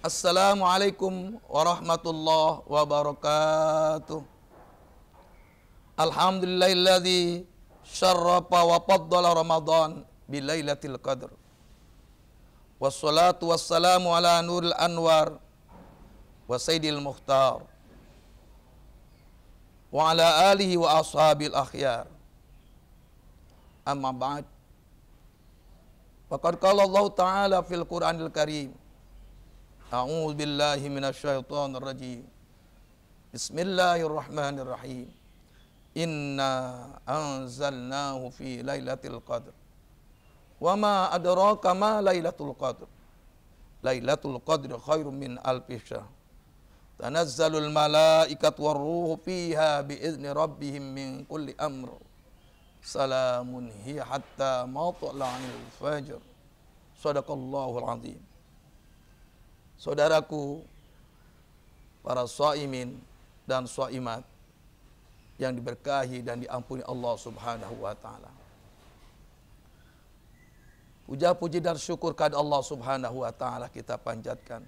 Assalamualaikum warahmatullahi wabarakatuh. Alhamdulillahilladzi syarrafa wa faddala Ramadan bilailatul qadr. Wassalatu wassalamu ala nuril anwar wa sayyidil mukhtar wa ala alihi wa ashabil akhyar. Amma ba'd. Faqad qala Allah Ta'ala fil Qur'anil Karim. A'udzu billahi minasyaitonir rajim. Bismillahirrahmanirrahim. Inna anzalnahu fi lailatul qadr. Wa ma adraka ma lailatul qadr. Lailatul qadri khairum min alfi syahr. Tanazzalul malaikatu warruhu fiha biizni rabbihim min kulli amr. Salamun hiya hatta matla'il fajr. Shadaqallahul azim. Saudaraku, para shaimin dan shaimat yang diberkahi dan diampuni Allah Subhanahu wa taala. Puja-puji dan syukur kepada Allah Subhanahu wa taala kita panjatkan.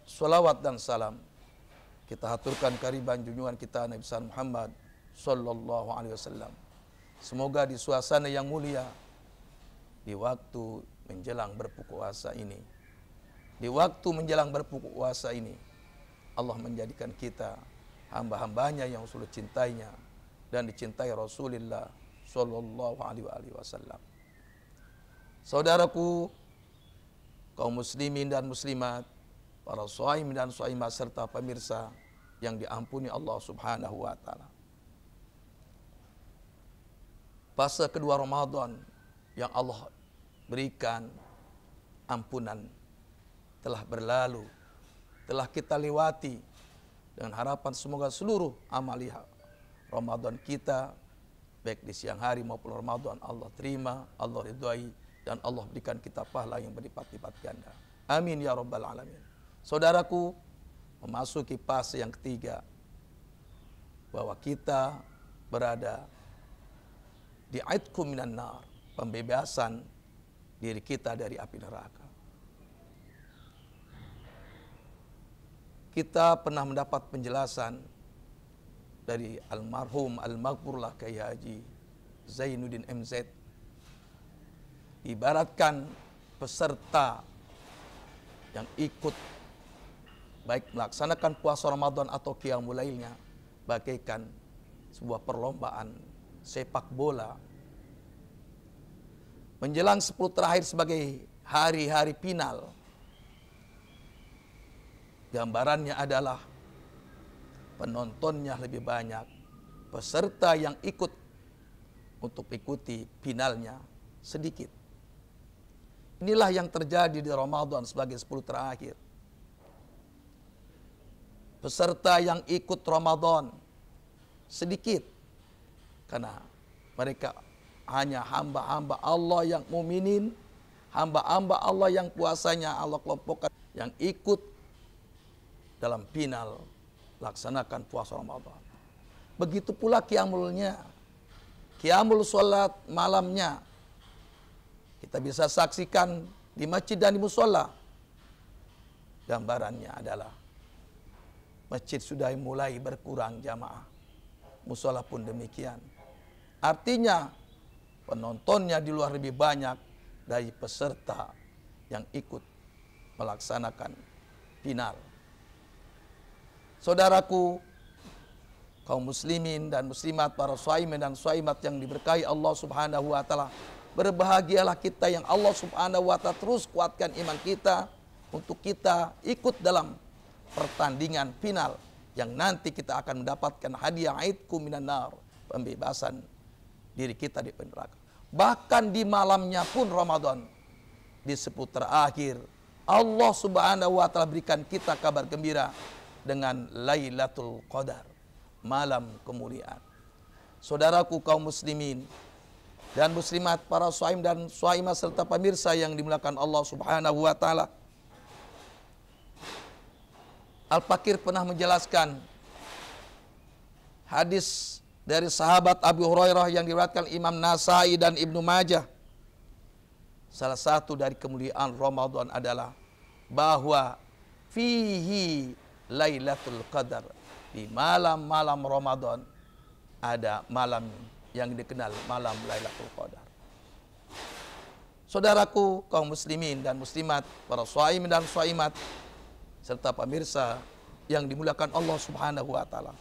Salawat dan salam kita haturkan kehadiran junjungan kita Nabi besar Muhammad sallallahu alaihi wasallam. Semoga di suasana yang mulia, di waktu menjelang berbuka puasa ini, di waktu menjelang berbuka puasa ini, Allah menjadikan kita hamba-hambanya yang sulit cintainya dan dicintai Rasulullah sallallahu alaihi wasallam. Saudaraku, kaum muslimin dan muslimat, para shaim dan shaimat serta pemirsa yang diampuni Allah Subhanahu wa taala. Fase kedua Ramadan yang Allah berikan ampunan telah berlalu, telah kita lewati, dengan harapan semoga seluruh amalia Ramadan kita, baik di siang hari maupun Ramadan, Allah terima, Allah ridhai, dan Allah berikan kita pahala yang berlipat-lipat ganda. Amin ya rabbal alamin. Saudaraku, memasuki fase yang ketiga, bahwa kita berada di aidkum minan nar, pembebasan diri kita dari api neraka. Kita pernah mendapat penjelasan dari almarhum al-maghfurlah Kyai Haji Zainuddin MZ. Ibaratkan peserta yang ikut baik melaksanakan puasa Ramadan atau qiyamul lailnya bagaikan sebuah perlombaan sepak bola. Menjelang 10 terakhir sebagai hari-hari final, gambarannya adalah penontonnya lebih banyak, peserta yang ikut untuk ikuti finalnya sedikit. Inilah yang terjadi di Ramadan sebagai 10 terakhir. Peserta yang ikut Ramadan sedikit, karena mereka hanya hamba-hamba Allah yang mukminin, hamba-hamba Allah yang puasanya Allah kelompokkan, yang ikut dalam final laksanakan puasa Ramadan. Begitu pula qiyamulnya, qiyamul salat malamnya. Kita bisa saksikan di masjid dan di musola. Gambarannya adalah masjid sudah mulai berkurang jamaah, musola pun demikian. Artinya penontonnya di luar lebih banyak dari peserta yang ikut melaksanakan final. Saudaraku, kaum muslimin dan muslimat, para shaimin dan shaimat yang diberkahi Allah Subhanahu wa taala, berbahagialah kita yang Allah Subhanahu wa taala terus kuatkan iman kita untuk kita ikut dalam pertandingan final yang nanti kita akan mendapatkan hadiah aidkum minan nar, pembebasan diri kita di neraka. Bahkan di malamnya pun Ramadan, di 10 terakhir, Allah Subhanahu wa taala berikan kita kabar gembira dengan Lailatul Qadar, malam kemuliaan. Saudaraku kaum muslimin dan muslimat, para shaim dan shaimat serta pemirsa yang dimuliakan Allah Subhanahu wa taala. Al-Fakir pernah menjelaskan hadis dari sahabat Abu Hurairah yang diriwayatkan Imam Nasai dan Ibnu Majah. Salah satu dari kemuliaan Ramadan adalah bahwa fihi Lailatul Qadar. Di malam-malam Ramadan ada malam yang dikenal malam Lailatul Qadar. Saudaraku kaum muslimin dan muslimat, para shaimin dan shaimat, serta pemirsa yang dimuliakan Allah Subhanahu wa taala.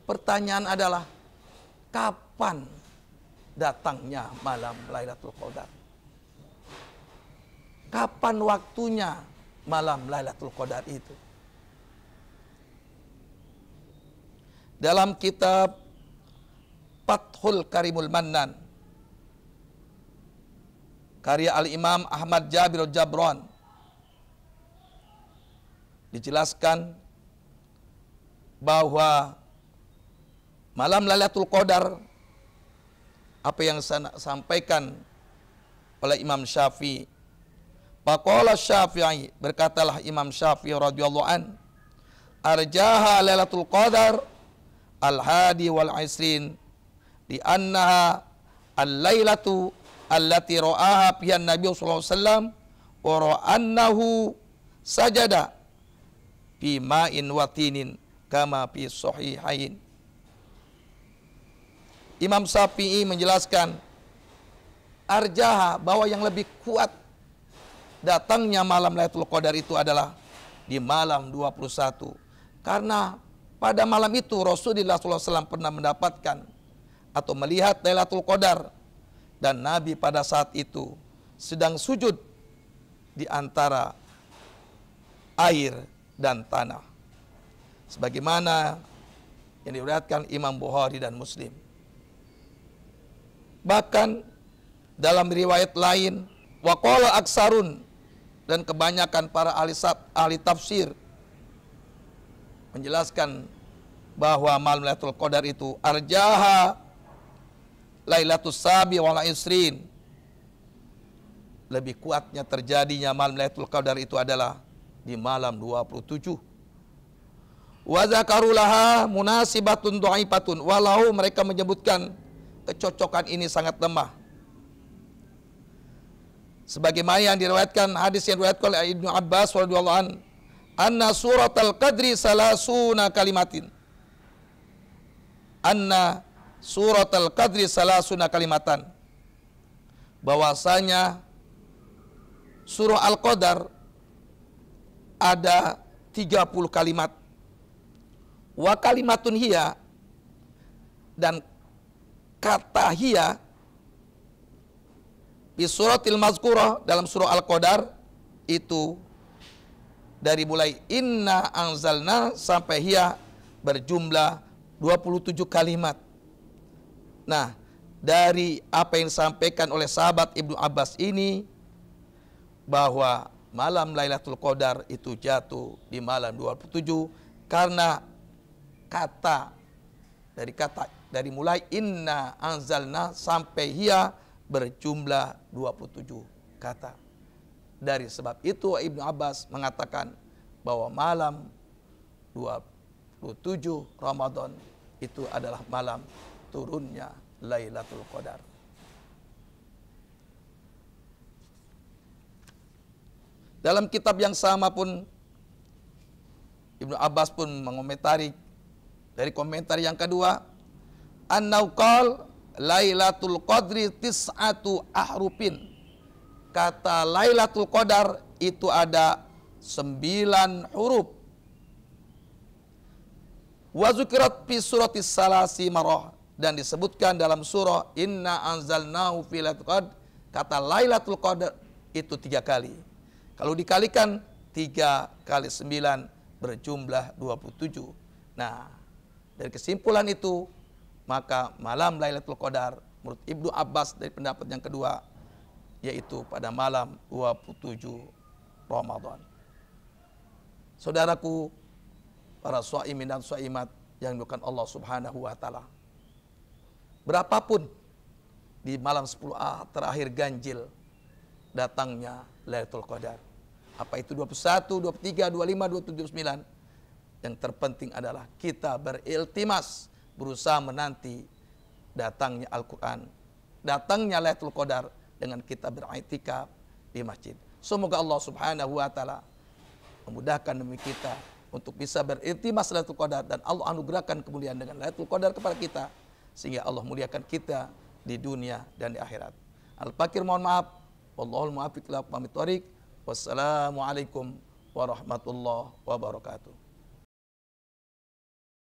Pertanyaan adalah, kapan datangnya malam Lailatul Qadar? Kapan waktunya malam Lailatul Qadar itu? Dalam kitab Fathul Karimul Mannan, karya Al-Imam Ahmad Jabir Jabran, dijelaskan bahwa malam Lailatul Qadar, apa yang saya sampaikan oleh Imam Syafi'i. Faqala Syafi'i, berkatalah Imam Syafi'i radhiyallahu an, arjaha Lailatul Qadar al-hadi wal isrin di annaha al-lailatu allati ra'aha fiha Nabi sallallahu alaihi wasallam wa ra'annahu sajada fi ma'in watinin kama fi sahihain. Imam Syafi'i menjelaskan arjaha, bahwa yang lebih kuat datangnya malam Lailatul Qadar itu adalah di malam 21. Karena pada malam itu Rasulullah SAW pernah mendapatkan atau melihat Lailatul Qadar, dan Nabi pada saat itu sedang sujud di antara air dan tanah, sebagaimana yang diriwayatkan Imam Bukhari dan Muslim. Bahkan dalam riwayat lain, waqala aksarun, dan kebanyakan para ahli tafsir menjelaskan bahwa malam Lailatul Qadar itu arjaha Lailatus Sabi wal Isrin, lebih kuatnya terjadinya malam Lailatul Qadar itu adalah di malam 27. Wa zakarulaha munasibatun dhaifatun, walau mereka menyebutkan kecocokan ini sangat lemah. Sebagaimana yang diriwayatkan, hadis yang diriwayatkan oleh Ibnu Abbas radhiyallahu an, anna suratal qadri salasuna kalimatin. Anna suratal qadri salasuna kalimatan. Bahwasanya surah Al-Qadar ada 30 kalimat. Wa kalimatun hiya, dan kata hiya di suratil mazkurah, dalam surah Al-Qadar itu dari mulai inna anzalna sampai hiya berjumlah 27 kalimat. Nah, dari apa yang disampaikan oleh sahabat Ibnu Abbas ini, bahwa malam Lailatul Qadar itu jatuh di malam 27 karena kata dari mulai inna anzalna sampai hiya berjumlah 27 kata. Dari sebab itu Ibnu Abbas mengatakan bahwa malam 27 Ramadan itu adalah malam turunnya Lailatul Qadar. Dalam kitab yang sama pun Ibnu Abbas pun mengomentari, dari komentar yang kedua, annau qala Lailatul Qadri tis'atu ahrufin. Kata Lailatul Qadar itu ada 9 huruf. Wa zukrat fi suratis salasi marrah, dan disebutkan dalam surah Inna anzalnahu fi lailatul qadr, kata Lailatul Qadar itu 3 kali. Kalau dikalikan 3 kali 9 berjumlah 27. Nah, dari kesimpulan itu, maka malam Lailatul Qadar menurut Ibnu Abbas dari pendapat yang kedua, yaitu pada malam 27 Ramadan. Saudaraku, para shaimin dan shaimat yang dimuliakan Allah Subhanahu wa taala, berapapun di malam 10 terakhir ganjil datangnya Lailatul Qadar, apa itu 21, 23, 25, 27, 29, yang terpenting adalah kita beriltimas, berusaha menanti datangnya Al-Quran, datangnya Lailatul Qadar dengan kita beriktikaf di masjid. Semoga Allah Subhanahu wa taala memudahkan demi kita untuk bisa berintimas Lailatul Qadar, dan Allah anugerahkan kemuliaan dengan Lailatul Qadar kepada kita, sehingga Allah muliakan kita di dunia dan di akhirat. Al-Fakir mohon maaf. Wallahul muwaffiq ila aqwamit thoriq. Wassalamualaikum warahmatullahi wabarakatuh.